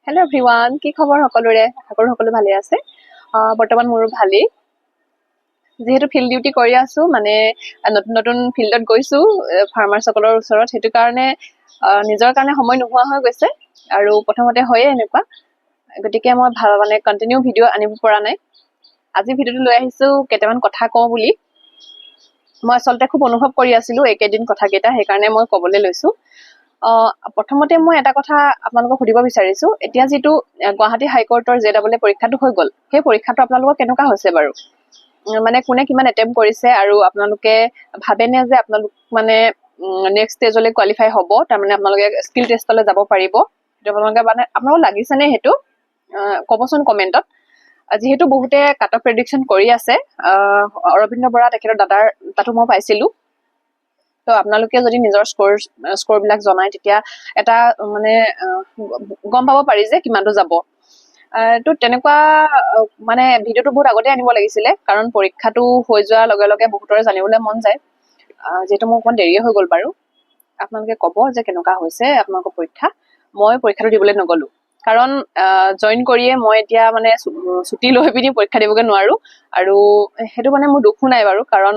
Hello' everyone, কি খবৰ সকলোৰে? আশা কৰোঁ সকলো ভালে আছে। বৰ্তমান মোৰো ভালেই। যিহেতু ফিল্ড ডিউটি কৰি আছো, মানে নতুন নতুন ফিল্ডত গৈছো ফাৰ্মাৰসকলৰ ওচৰত, সেইটো কাৰণে নিজৰ কাৰণে সময় নোহোৱা হৈ গৈছে। আৰু প্ৰথমতে হয়ে এনেকুৱা, গতিকে মই ভাল মানে কণ্টিনিউ ভিডিঅ' আনিব পৰা নাই। আজি ভিডিঅ'টো লৈ আহিছো কেইটামান কথা কওঁ বুলি। মই আচলতে খুব অনুভৱ কৰি আছিলো এইকেইদিন কথাকেইটা, সেইকাৰণে মই ক'বলৈ লৈছো। প্ৰথমতে মই এটা কথা আপোনালোকক সুধিব বিচাৰিছো, এতিয়া যিটো গুৱাহাটী হাইকোৰ্টৰ JEE পৰীক্ষাটো হৈ গ'ল, সেই পৰীক্ষাটো আপোনালোকৰ কেনেকুৱা হৈছে বাৰু? মানে কোনে কিমান এটেম্প কৰিছে, আৰু আপোনালোকে ভাবেনে যে আপোনালোক মানে নেক্সট ষ্টেজলৈ কোৱালিফাই হ'ব, তাৰমানে আপোনালোকে স্কিল টেষ্টলৈ যাব পাৰিব? আপোনালোকে মানে আপোনালোক লাগিছেনে সেইটো ক'বচোন কমেণ্টত। যিহেতু বহুতে কাট অফ প্ৰেডিকশ্যন কৰি আছে, অৰবিন্দ বৰা তেখেতৰ দাদাৰ তাতো মই পাইছিলো। তো আপোনালোকে যদি নিজৰ স্ক'ৰ বিলাক জনায়, তেতিয়া এটা মানে গম পাব পাৰি যে কিমানটো যাব। তো তেনেকুৱা মানে ভিডিঅ'টো বহুত আগতে আনিব লাগিছিলে, কাৰণ পৰীক্ষাটো হৈ যোৱাৰ লগে লগে বহুতৰে জানিবলৈ মন যায়। যিহেতু মোৰ অকণমান দেৰিয়ে হৈ গ'ল বাৰু। আপোনালোকে ক'ব যে কেনেকুৱা হৈছে আপোনালোকৰ পৰীক্ষা। মই পৰীক্ষাটো দিবলৈ নগ'লো, কাৰণ জইন কৰিয়ে মই এতিয়া মানে ছুটি লৈ পিনি পৰীক্ষা দিবগৈ নোৱাৰো। আৰু সেইটো মানে মোৰ দুখো নাই বাৰু, কাৰণ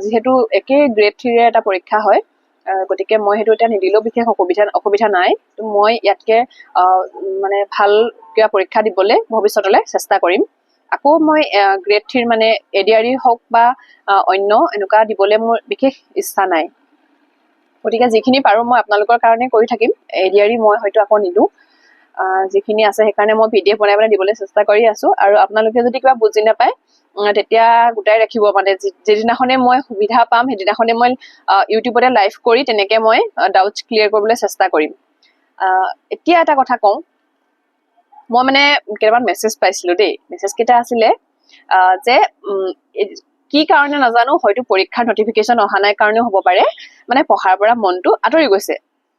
যিহেতু একেই গ্ৰেড 3ৰ এটা পৰীক্ষা হয়, গতিকে মই সেইটো এতিয়া নিদিলেও বিশেষ অসুবিধা নাই। তো মই ইয়াতকে মানে ভাল কিবা পৰীক্ষা দিবলৈ ভৱিষ্যতলৈ চেষ্টা কৰিম। আকৌ মই গ্ৰেড 3ৰ মানে ADRE হওক বা অন্য এনেকুৱা দিবলৈ মোৰ বিশেষ ইচ্ছা নাই। গতিকে যিখিনি পাৰোঁ মই আপোনালোকৰ কাৰণে কৰি থাকিম। ADRE মই হয়তো আকৌ নিদিওঁ, যিখিনি আছে সেইকাৰণে মই PDF বনাই বনাই দিবলৈ চেষ্টা কৰি আছো। আৰু আপোনালোকে যদি কিবা বুজি নাপায়, তেতিয়া গোটাই ৰাখিব, মানে যিদিনাখনে মই সুবিধা পাম সেইদিনাখনে মই ইউটিউবতে লাইভ কৰি তেনেকে মই ডাউটছ ক্লিয়াৰ কৰিবলৈ চেষ্টা কৰিম। এতিয়া এটা কথা কওঁ, মই মানে কেইটামান মেছেজ পাইছিলো দেই। মেছেজ কেইটা আছিলে যে কি কাৰণে নাজানো, হয়তো পৰীক্ষাৰ নটিফিকেশ্যন অহা নাই কাৰণেও হ'ব পাৰে, মানে পঢ়াৰ পৰা মনটো আঁতৰি গৈছে।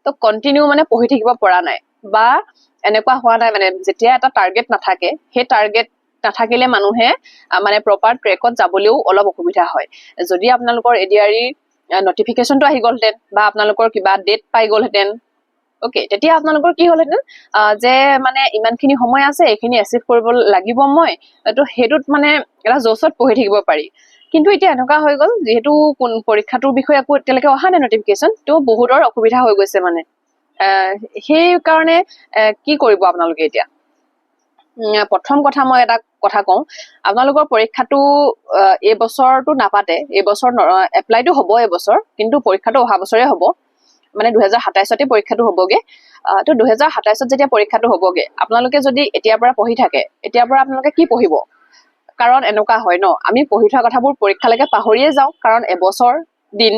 তো কণ্টিনিউ মানে পঢ়ি থাকিব পৰা নাই, বা এনেকুৱা হোৱা নাই মানে যেতিয়া এটা টাৰ্গেট নাথাকে, সেই টাৰ্গেট নাথাকিলে মানুহে মানে প্ৰপাৰ ট্ৰেকত যাবলৈও অলপ অসুবিধা হয়। যদি আপোনালোকৰ ADRE নটিফিকেশ্যনটো আহি গ'লহেঁতেন, বা আপোনালোকৰ কিবা ডেট পাই গ'লহেঁতেন, অ'কে, তেতিয়া আপোনালোকৰ কি হ'লহেঁতেন যে মানে ইমানখিনি সময় আছে, এইখিনি এচিভ কৰিব লাগিব মই, তো সেইটোত মানে এটা জছত পঢ়ি থাকিব পাৰি। কিন্তু এতিয়া এনেকুৱা হৈ গ'ল, যিহেতু পৰীক্ষাটোৰ বিষয়ে একো এতিয়ালৈকে অহা নাই নটিফিকেশ্যন, তো বহুতৰ অসুবিধা হৈ গৈছে। মানে সেই কাৰণে কি কৰিব আপোনালোকে এতিয়া? প্ৰথম কথা মই এটা কথা কওঁ, আপোনালোকৰ পৰীক্ষাটো এইবছৰটো নাপাতে, এইবছৰ এপ্লাইটো হ'ব এইবছৰ, কিন্তু পৰীক্ষাটো অহা বছৰে হ'ব, মানে 2027 পৰীক্ষাটো হ'বগে। তো 2027 যেতিয়া পৰীক্ষাটো হ'বগে, আপোনালোকে যদি এতিয়াৰ পৰা পঢ়ি থাকে, এতিয়াৰ পৰা আপোনালোকে কি পঢ়িব? কাৰণ এনেকুৱা হয় ন, আমি পঢ়ি থোৱা কথাবোৰ পৰীক্ষালৈকে পাহৰিয়ে যাওঁ, কাৰণ এবছৰ দিন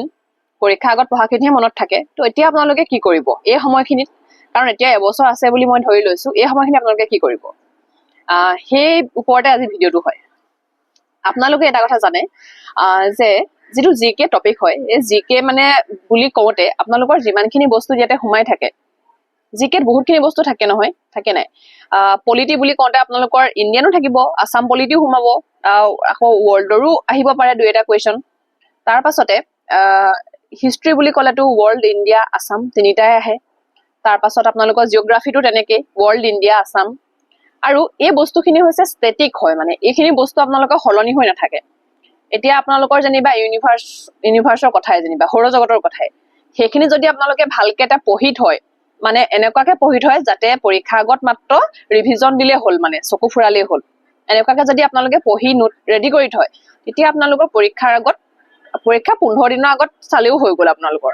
পৰীক্ষা আগত পঢ়াখিনিহে মনত থাকে। তো এতিয়া আপোনালোকে কি কৰিব এই সময়খিনিত? কাৰণ এতিয়া এবছৰ আছে বুলি মই ধৰি লৈছো, এই সময়খিনি আপোনালোকে কি কৰিব? সেই ওপৰতে আজি ভিডিঅ'টো হয়। আপোনালোকে এটা কথা জানে যে যিটো GK টপিক হয়, এই GK মানে বুলি কওঁতে আপোনালোকৰ যিমানখিনি বস্তু ইয়াতে সোমাই থাকে, GKত বহুতখিনি বস্তু থাকে নহয়, থাকে নাই? পলিটি বুলি কওঁতে আপোনালোকৰ ইণ্ডিয়ানো থাকিব, আছাম পলিটিও সোমাব, আকৌ ৱৰ্ল্ডৰো আহিব পাৰে 2-এটা কুৱেশ্যন। তাৰ পাছতে হিষ্ট্ৰী বুলি ক'লেতো ৱৰ্ল্ড, ইণ্ডিয়া, আছাম তিনিটাই আহে। তাৰ পাছত আপোনালোকৰ জিঅ'গ্ৰাফিটো তেনেকেই ৱৰ্ল্ড, ইণ্ডিয়া, আছাম। আৰু এই বস্তুখিনি হৈছে ষ্টেটিক হয়, মানে এইখিনি বস্তু আপোনালোকৰ সলনি হৈ নাথাকে। এতিয়া আপোনালোকৰ যেনিবা ইউনিভাৰ্চৰ কথাই, যেনিবা সৌৰজগতৰ কথাই, সেইখিনি যদি আপোনালোকে ভালকে এটা পঢ়ি থয়, মানে এনেকুৱাকে পঢ়ি থয় যাতে পৰীক্ষা আগত মাত্ৰ ৰিভিজন দিলে হ'ল, মানে চকু ফুৰালেই হ'ল, এনেকুৱাকে যদি আপোনালোকে পঢ়ি নোট ৰেডি কৰি থয়, তেতিয়া আপোনালোকৰ পৰীক্ষা 15 দিনৰ আগত চালেও হৈ গ'ল আপোনালোকৰ।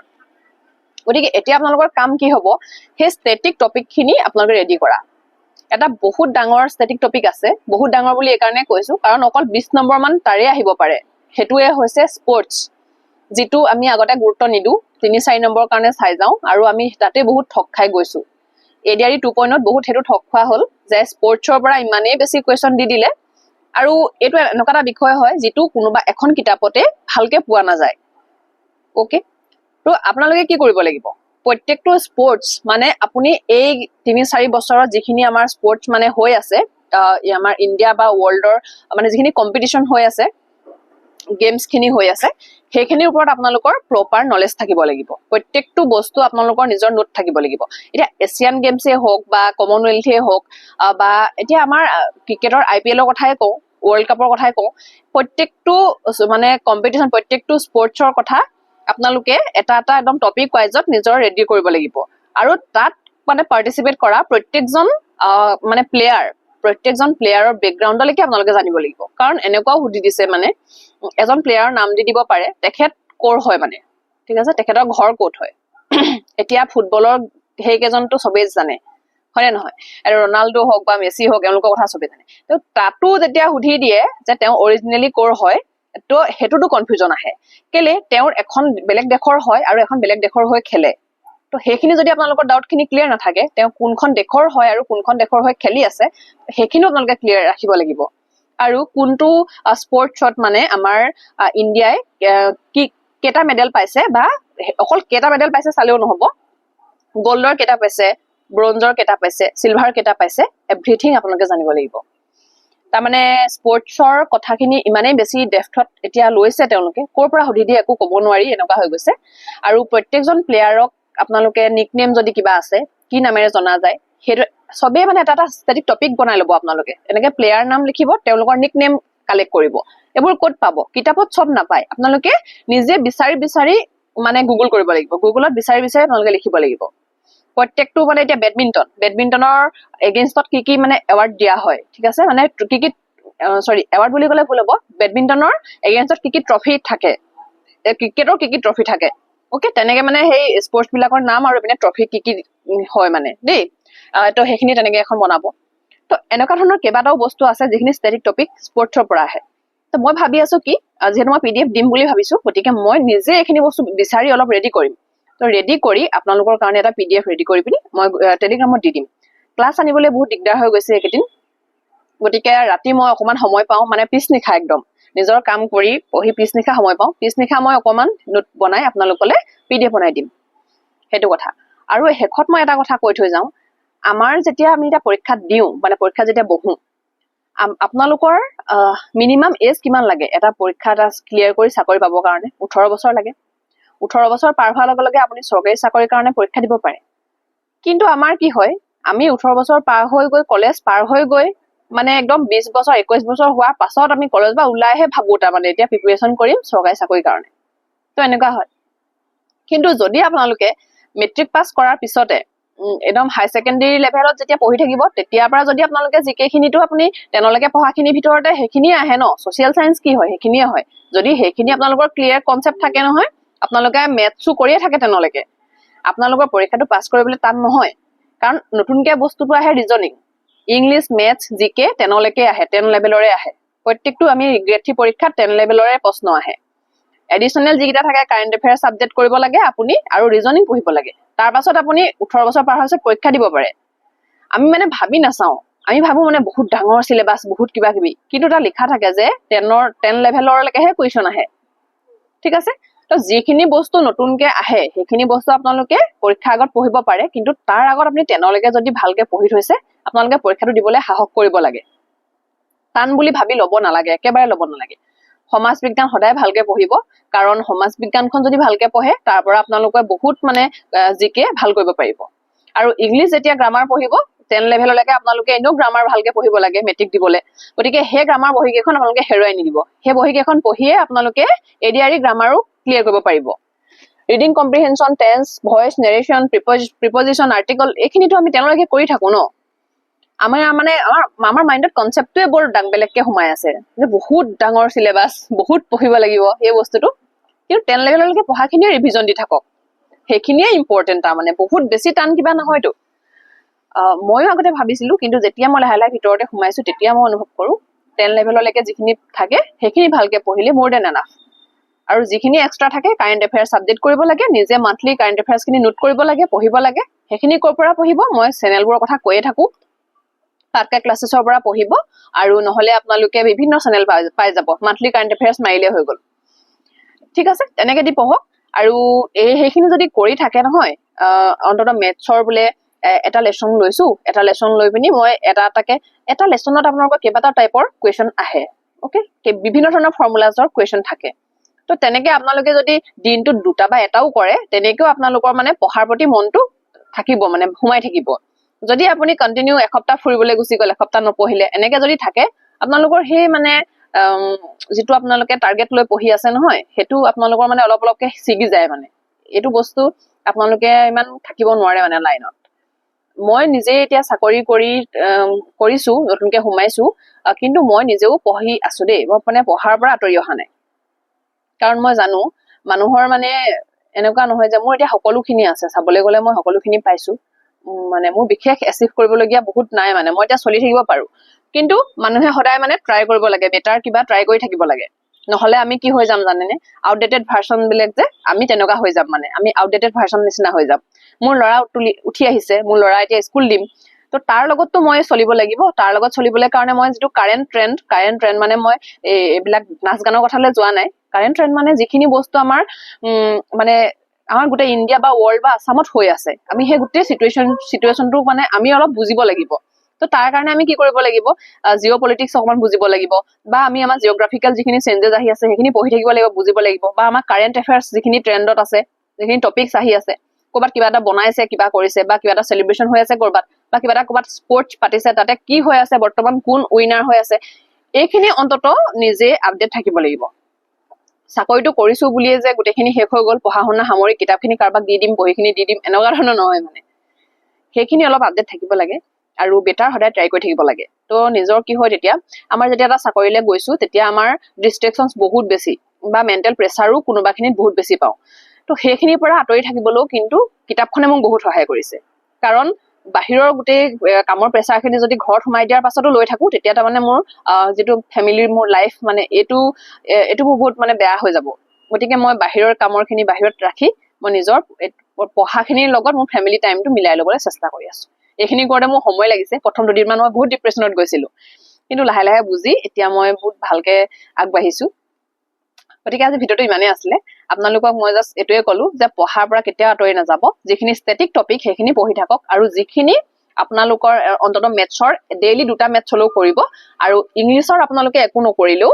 গতিকে এতিয়া আপোনালোকৰ কাম কি হ'ব? সেই ষ্টেটিক টপিকখিনি আপোনালোকে ৰেডি কৰা। এটা বহুত ডাঙৰ ষ্টেটিক টপিক আছে, বহুত ডাঙৰ বুলি এইকাৰণে কৈছো কাৰণ অকল 20 নম্বৰ মান তাৰে আহিব পাৰে। সেইটোৱে হৈছে স্পৰ্টছ, যিটো আমি আগতে গুৰুত্ব নিদিওঁ, 3-4 নম্বৰৰ কাৰণে চাই যাওঁ, আৰু আমি তাতে বহুত ঠগ খাই গৈছো। ADRE 2.0 বহুত সেইটো ঠগ খোৱা হ'ল, যে স্পৰ্টছৰ পৰা ইমানেই বেছি কুৱেশ্যন দি দিলে, আৰু এইটো এনেকুৱা এটা বিষয় হয় যিটো কোনোবা এখন কিতাপতে ভালকে পোৱা নাযায়। অ'কে, তো আপোনালোকে কি কৰিব লাগিব? প্ৰত্যেকটো স্পৰ্টছ মানে আপুনি এই 3-4 বছৰত যিখিনি আমাৰ স্পৰ্টছ মানে হৈ আছে, আমাৰ ইণ্ডিয়া বা ৱৰ্ল্ডৰ মানে যিখিনি কম্পিটিশ্যন হৈ আছে, গেমছখিনি হৈ আছে সেইখিনিৰ ওপৰত আপোনালোকৰ প্ৰপাৰ নলেজ থাকিব লাগিব প্ৰত্যেকটো বস্তু আপোনালোকৰ নিজৰ নোট থাকিব লাগিব এতিয়া এছিয়ান গেমছে হওক বা কমনৱেলথে হওক বা এতিয়া আমাৰ ক্ৰিকেটৰ IPL ৰ কথাই কওঁ ৱৰ্ল্ড কাপৰ কথাই কওঁ প্ৰত্যেকটো মানে কম্পিটিশ্যন প্ৰত্যেকটো স্পৰ্টছৰ কথা আপোনালোকে এটা এটা একদম টপিক ৱাইজত নিজৰ ৰেডি কৰিব লাগিব আৰু তাত মানে পাৰ্টিচিপেট কৰা প্ৰত্যেকজন মানে প্ৰত্যেকজন প্লেয়াৰৰ বেকগ্ৰাউণ্ডলৈকে আপোনালোকে জানিব লাগিব কাৰণ এনেকুৱাও সুধি দিছে মানে এজন প্লেয়াৰৰ নাম দি দিব পাৰে তেখেত কৰ হয় মানে ঠিক আছে তেখেতৰ ঘৰ ক'ত হয় এতিয়া ফুটবলৰ সেইকেইজনটো চবেই জানে হয়নে নহয় আৰু ৰনাল্ডো হওক বা মেছি হওক এওঁলোকৰ কথা চবেই জানে তো তাতো যেতিয়া সুধি দিয়ে যে তেওঁ অৰিজিনেলি কৰ হয় তো সেইটোতো কনফিউজন আহে কেলে তেওঁৰ এখন বেলেগ দেশৰ হয় আৰু এখন বেলেগ দেশৰ হৈ খেলে তো সেইখিনি যদি আপোনালোকৰ ডাউটখিনি ক্লিয়াৰ নাথাকে তেওঁ কোনখন দেশৰ হয় আৰু কোনখন দেশৰ হৈ খেলি আছে সেইখিনিও আপোনালোকে ক্লিয়াৰ ৰাখিব লাগিব আৰু কোনটো স্পৰ্টছত মানে আমাৰ ইণ্ডিয়াই কি কেটা মেডেল পাইছে বা অকল কেটা মেডেল পাইছে চালেও নহব গোল্ডৰ কেটা পাইছে ব্ৰঞ্জৰ কেটা পাইছে সিলভাৰ কেটা পাইছে এভৰিথিং আপোনালোকে জানিব লাগিব তাৰমানে স্পৰ্টছৰ কথাখিনি ইমানেই বেছি ডেফথত এতিয়া লৈছে তেওঁলোকে ক'ৰ পৰা সুধি দিয়ে একো ক'ব নোৱাৰি এনেকুৱা হৈ গৈছে আৰু প্ৰত্যেকজন প্লেয়াৰক আপোনালোকে নিকনেম যদি কিবা আছে কি নামেৰে জনা যায় সেইটো সবেই মানে এটা ষ্টেটিক টপিক বনাই ল'ব আপোনালোকে এনেকে প্লেয়াৰ নাম লিখিব তেওঁলোকৰ নিকনেম কালেক্ট কৰিব এইবোৰ ক'ত পাব কিতাপত সব নাপায় আপোনালোকে নিজে বিচাৰি মানে গুগল কৰিব লাগিব গুগলত বিচাৰি আপোনালোকে লিখিব লাগিব প্ৰত্যেকটো মানে এতিয়া বেডমিণ্টনৰ এগেইনষ্টত কি মানে এৱাৰ্ড দিয়া হয় ঠিক আছে মানে কি এৱাৰ্ড বুলি ক'লে ভুল হ'ব বেডমিণ্টনৰ এগেইনষ্টত কি ট্ৰফি থাকে ক্ৰিকেটৰ কি ট্ৰফি থাকে ওকে তেনেকে মানে সেই স্পৰ্টছ বিলাকৰ নাম আৰু মানে ট্ৰফি কি হয় মানে দেই তো সেইখিনি তেনেকে এখন বনাব তো এনেকুৱা ধৰণৰ কেইবাটাও বস্তু আছে যিখিনি ষ্টেটিক টপিক স্পৰ্টছৰ পৰা আহে তো মই ভাবি আছো কি যিহেতু মই PDF দিম বুলি ভাবিছো গতিকে মই নিজে এইখিনি বস্তু বিচাৰি অলপ ৰেডি কৰিম তো ৰেডি কৰি আপোনালোকৰ কাৰণে এটা PDF ৰেডি কৰি পিনি মই টেলিগ্ৰামত দি দিম ক্লাছ আনিবলৈ বহুত দিগদাৰ হৈ গৈছে এইকেইদিন গতিকে ৰাতি মই অকমান সময় পাওঁ মানে পিছ নিশা একদম নিজৰ কাম কৰি পঢ়ি পিছ নিশা সময় পাওঁ পিছ নিশা মই অকমান নোট বনাই আপোনালোকলৈ PDF বনাই দিম সেইটো কথা আৰু শেষত মই এটা কথা কৈ থৈ যাওঁ আমাৰ যেতিয়া আমি এটা পৰীক্ষাত দিওঁ মানে পৰীক্ষা যেতিয়া বহো আপোনালোকৰ মিনিমাম এজ কিমান লাগে এটা পৰীক্ষা এটা ক্লিয়াৰ কৰি চাকৰি পাবৰ কাৰণে 18 বছৰ লাগে 18 বছৰ পাৰ হোৱাৰ লগে লগে আপুনি চৰকাৰী চাকৰিৰ কাৰণে পৰীক্ষা দিব পাৰে কিন্তু আমাৰ কি হয় আমি 18 বছৰ পাৰ হৈ গৈ কলেজ পাৰ হৈ গৈ মানে একদম 20 বছৰ 21 বছৰ হোৱাৰ পাছত আমি কলেজ বা ওলাইহে ভাবো তাৰমানে এতিয়া প্ৰিপাৰেচন কৰিম চৰকাৰী চাকৰিৰ কাৰণে তো এনেকুৱা হয় কিন্তু যদি আপোনালোকে মেট্ৰিক পাছ কৰাৰ পিছতে একদম হাই সেকেন্ডাৰী লেভেলত যেতিয়া পঢ়ি থাকিব তেতিয়াৰ পৰা যদি আপোনালোকে জিকেখিনিটো আপুনি 10 লৈকে পঢ়াখিনিৰ ভিতৰতে সেইখিনি আহে ন সোশ্যাল সায়েন্স কি হয় সেইখিনিয়ে হয় যদি সেইখিনি আপোনালোকৰ ক্লিয়াৰ কনসেপ্ট থাকে নহয় আপোনালোকে মেথছও কৰিয়ে থাকে 10 লৈকে আপোনালোকৰ পৰীক্ষাটো পাছ কৰিবলৈ টান নহয় কাৰণ নতুনকৈ বস্তুটো আহে ৰিজনিং ইংলিছ মেথছ জিকে 10 লৈকে আহে 10 লেভেলৰে আহে প্ৰত্যেকটো আমি গ্ৰেড 3 পৰীক্ষাত 10 লেভেলৰে প্ৰশ্ন আহে এডিশনাল যিকেইটা থাকে কাৰেণ্ট এফেয়াৰ সাবজেক্ট কৰিব লাগে আপুনি আৰু ৰিজনিং পঢ়িব লাগে তাৰ পাছত আপুনি 18 বছৰ পাৰ হৈছে পৰীক্ষা দিব পাৰে আমি মানে ভাবি নাচাও আমি ভাবো মানে বহুত ডাঙৰ সিলেবাস বহুত কিবা কিবি কিন্তু এটা লিখা থাকে যে 10 লেভেলৰলৈকেহে কুৱেশ্যন আহে ঠিক আছে তো যিখিনি বস্তু নতুনকৈ আহে সেইখিনি বস্তু আপোনালোকে পৰীক্ষাৰ আগত পঢ়িব পাৰে কিন্তু তাৰ আগত আপুনি 10 লৈকে যদি ভালকে পঢ়ি থৈছে আপোনালোকে পৰীক্ষাটো দিবলৈ সাহস কৰিব লাগে টান বুলি ভাবি ল'ব নালাগে একেবাৰে ল'ব নালাগে সমাজ বিজ্ঞান সদায় ভালকে পঢ়িব কাৰণ সমাজ বিজ্ঞানখন যদি ভালকে পঢ়ে তাৰ পৰা আপোনালোকে বহুত মানে জিকে ভাল কৰিব পাৰিব আৰু ইংলিছ যেতিয়া গ্ৰামাৰ পঢ়িব 10 লেভেললৈকে আপোনালোকে এনেও গ্ৰামাৰ ভালকে পঢ়িব লাগে মেট্ৰিক দিবলৈ গতিকে সেই গ্ৰামাৰ বহিকেইখন আপোনালোকে হেৰুৱাই নিদিব সেই বহিকেইখন পঢ়িয়ে আপোনালোকে এডিআৰই গ্ৰামাৰো ক্লিয়াৰ কৰিব পাৰিব reading comprehension tense voice narration preposition article এইখিনিতো আমি 10 লৈকে কৰি থাকো ন আমাৰ মাইণ্ডত কনসেপ্টটোৱে বৰ বেলেগকে সোমাই আছে যে বহুত ডাঙৰ সিলেবাস বহুত পঢ়িব লাগিব এই বস্তুটো কিন্তু 10 লেভেললৈকে পঢ়াখিনিয়ে ৰিভিজন দি থাকক সেইখিনিয়ে ইম্পৰ্টেণ্ট তাৰমানে বহুত বেছি টান কিবা নহয়তো ময়ো আগতে ভাবিছিলো কিন্তু যেতিয়া মই লাহে লাহে ভিতৰতে সোমাইছো তেতিয়া মই অনুভৱ কৰো 10 লেভেললৈকে যিখিনি থাকে সেইখিনি ভালকে পঢ়িলে মোৰ দেন এনাফ আৰু যিখিনি এক্সট্ৰা থাকে কাৰেণ্ট এফেয়াৰ সাবজেক্ট কৰিব লাগে নিজে মান্থলি কাৰেণ্ট এফেয়াৰ্ছখিনি নোট কৰিব লাগে পঢ়িব লাগে সেইখিনি ক'ৰ পৰা পঢ়িব মই চেনেলবোৰৰ কথা কৈয়ে থাকো তাতকা ক্লাছেছৰ পৰা পঢ়িব আৰু নহলে আপোনালোকে বিভিন্ন চেনেল পাই যাব মান্থলি কাৰেণ্ট এফেয়াৰ্ছ মাৰিলে হৈ গ'ল ঠিক আছে তেনেকে দি পঢ়ক আৰু সেইখিনি যদি কৰি থাকে নহয় অন্তত মেথছৰ বোলে এটা লেসন লৈছো এটা লেসন লৈ পিনি মই এটা লেসনত আপোনালোকৰ কেইবাটা টাইপৰ কুৱেশ্যন আহে ওকে, বিভিন্ন ধৰণৰ ফৰ্মুলাজৰ কুৱেশ্যন থাকে। তো তেনেকে আপোনালোকে যদি দিনটোত দুটা বা এটাও কৰে, তেনেকেও আপোনালোকৰ মানে পঢ়াৰ প্ৰতি মনটো থাকিব, মানে সোমাই থাকিব। যদি আপুনি কণ্টিনিউ এসপ্তাহ ফুৰিবলৈ গুচি গ'ল, এসপ্তাহ নপঢ়িলে, এনেকে যদি থাকে, আপোনালোকৰ সেই মানে যিটো আপোনালোকে টাৰ্গেট লৈ পঢ়ি আছে নহয়, সেইটো আপোনালোকৰ মানে অলপ অলপকে ছিগি যায়। মানে এইটো বস্তু আপোনালোকে ইমান থাকিব নোৱাৰে মানে লাইনত। মই নিজে এতিয়া চাকৰি কৰিছো, নতুনকে সোমাইছো, কিন্তু মই নিজেও পঢ়ি আছো দেই। মই মানে পঢ়াৰ পৰা আঁতৰি অহা নাই, কাৰণ মই জানো মানুহৰ মানে এনেকুৱা নহয় যে মোৰ এতিয়া সকলোখিনি আছে। চাবলৈ গ'লে মই সকলোখিনি পাইছো, মানে মোৰ বিশেষ এচিভ কৰিবলগীয়া বহুত নাই। মানে মই এতিয়া চলি থাকিব পাৰো, কিন্তু মানুহে সদায় মানে ট্ৰাই কৰিব লাগে, বেটাৰ কিবা ট্ৰাই কৰি থাকিব লাগে। নহলে আমি কি হৈ যাম জানেনে, আউটডেটেড ভাৰ্চন বিলাক যে আমি তেনেকুৱা হৈ যাম। মানে আমি আউটডেটেড ভাৰ্চন নিচিনা হৈ যাম। মোৰ ল'ৰা উঠি আহিছে, মোৰ ল'ৰা এতিয়া স্কুল দিম, তো তাৰ লগততো মই চলিব লাগিব। তাৰ লগত চলিবলৈ কাৰণে মই যিটো কাৰেণ্ট ট্ৰেণ্ড মানে মই এইবিলাক নাচ গানৰ কথালৈ যোৱা নাই। কাৰেণ্ট ট্ৰেণ্ড মানে যিখিনি বস্তু আমাৰ মানে আমাৰ গোটেই ইণ্ডিয়া বা ৱৰ্ল্ড বা আছামত হৈ আছে, আমি সেই গোটেই চিটুৱেশ্যনটো মানে আমি অলপ বুজিব লাগিব। তো তাৰ কাৰণে আমি কি কৰিব লাগিব, জিঅ' পলিটিক্স অকমান বুজিব লাগিব, বা আমি আমাৰ জিঅ'গ্ৰাফিকেল যিখিনি চেঞ্জেছ আহি আছে সেইখিনি পঢ়ি থাকিব লাগিব, বুজিব লাগিব। বা আমাৰ কাৰেণ্ট এফেয়াৰ্ছ যিখিনি ট্ৰেণ্ডত আছে, যিখিনি টপিকছ আহি আছে, ক'ৰবাত কিবা এটা বনাইছে, কিবা কৰিছে, বা কিবা এটা চেলিব্ৰেশ্যন হৈ আছে ক'ৰবাত, বা কিবা এটা ক'ৰবাত স্পৰ্টছ পাতিছে, তাতে কি হৈ আছে বৰ্তমান, কোন উইনাৰ হৈ আছে, এইখিনি অন্তত নিজে আপডেট থাকিব লাগিব। চাকৰিটো কৰিছো বুলিয়ে যে গোটেইখিনি শেষ হৈ গ'ল, পঢ়া শুনা সামৰি কিতাপখিনি কাৰোবাক দি দিম, বহিখিনি দি দিম, এনেকুৱা ধৰণৰ নহয়। মানে সেইখিনি অলপ আপডেট থাকিব লাগে, আৰু বেটাৰ সদায় ট্ৰাই কৰি থাকিব লাগে। তো নিজৰ কি হয়, তেতিয়া আমাৰ যেতিয়া এটা চাকৰিলৈ গৈছো, তেতিয়া আমাৰ ডিষ্ট্ৰেকশ্যনছ বহুত বেছি, বা মেণ্টেল প্ৰেছাৰো কোনোবাখিনিত বহুত বেছি পাওঁ। তো সেইখিনিৰ পৰা আঁতৰি থাকিবলৈও কিন্তু কিতাপখনে মোক বহুত সহায় কৰিছে। কাৰণ বাহিৰৰ গোটেই কামৰ প্ৰেছাৰখিনি যদি ঘৰত সোমাই দিয়াৰ পাছতো লৈ থাকো, তেতিয়া তাৰমানে মোৰ যিটো ফেমিলিৰ মোৰ লাইফ, মানে এইটো বহুত মানে বেয়া হৈ যাব। গতিকে মই বাহিৰৰ কামৰখিনি বাহিৰত ৰাখি মই নিজৰ পঢ়াখিনিৰ লগত মোৰ ফেমিলি টাইমটো মিলাই ল'বলৈ চেষ্টা কৰি আছো। এইখিনি কৰোঁতে মোৰ সময় লাগিছে। প্ৰথম দুদিনমান মই বহুত ডিপ্ৰেশ্যনত গৈছিলো, কিন্তু লাহে লাহে বুজি এতিয়া মই বহুত ভালকে আগবাঢ়িছো। গতিকে আজি ভিডিঅ'টো ইমানেই আছিলে। আপোনালোকক মই জাষ্ট এইটোৱে ক'লো যে পঢ়াৰ পৰা কেতিয়াও আঁতৰি নাযাব। যিখিনি ষ্টেটিক টপিক সেইখিনি পঢ়ি থাকক, আৰু যিখিনি আপোনালোকৰ অন্তত মেথছৰ ডেইলি 2টা মেথছ হলেও কৰিব, আৰু ইংলিছৰ আপোনালোকে একো নকৰিলেও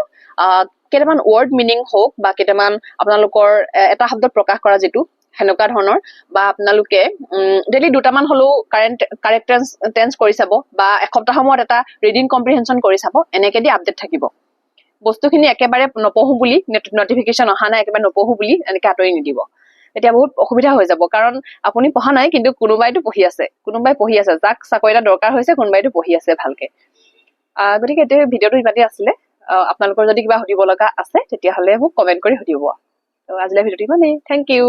কেইটামান ৱৰ্ড মিনিং হওক, বা কেইটামান আপোনালোকৰ এটা শব্দত প্ৰকাশ কৰা যিটো সেনেকুৱা ধৰণৰ, বা আপোনালোকে ডেইলি 2টামান হলেও কাৰেক্ট টেন্স কৰি চাব, বা এসপ্তাহৰ মূৰত এটা ৰিডিং কম্প্ৰিহেনশ্যন কৰি চাব। এনেকে দি আপডেট থাকিব। বস্তুখিনি একেবাৰে নপঢ়ো বুলি, নটিফিকেশ্যন অহা নাই একেবাৰে নপঢ়ো বুলি এনেকে আঁতৰি নিদিব। এতিয়া বহুত অসুবিধা হৈ যাব, কাৰণ আপুনি পঢ়া নাই, কিন্তু কোনোবাইতো পঢ়ি আছে, যাক চাকৰি এটা দৰকাৰ হৈছে, কোনোবাইতো পঢ়ি আছে ভালকে। গতিকে এতিয়া ভিডিঅ'টো ইমানেই আছিলে। আপোনালোকৰ যদি কিবা সুধিব লগা আছে, তেতিয়াহ'লে মোক কমেণ্ট কৰি সুধিব। তো আজিলৈ ভিডিঅ'টো ইমানেই। Thank U.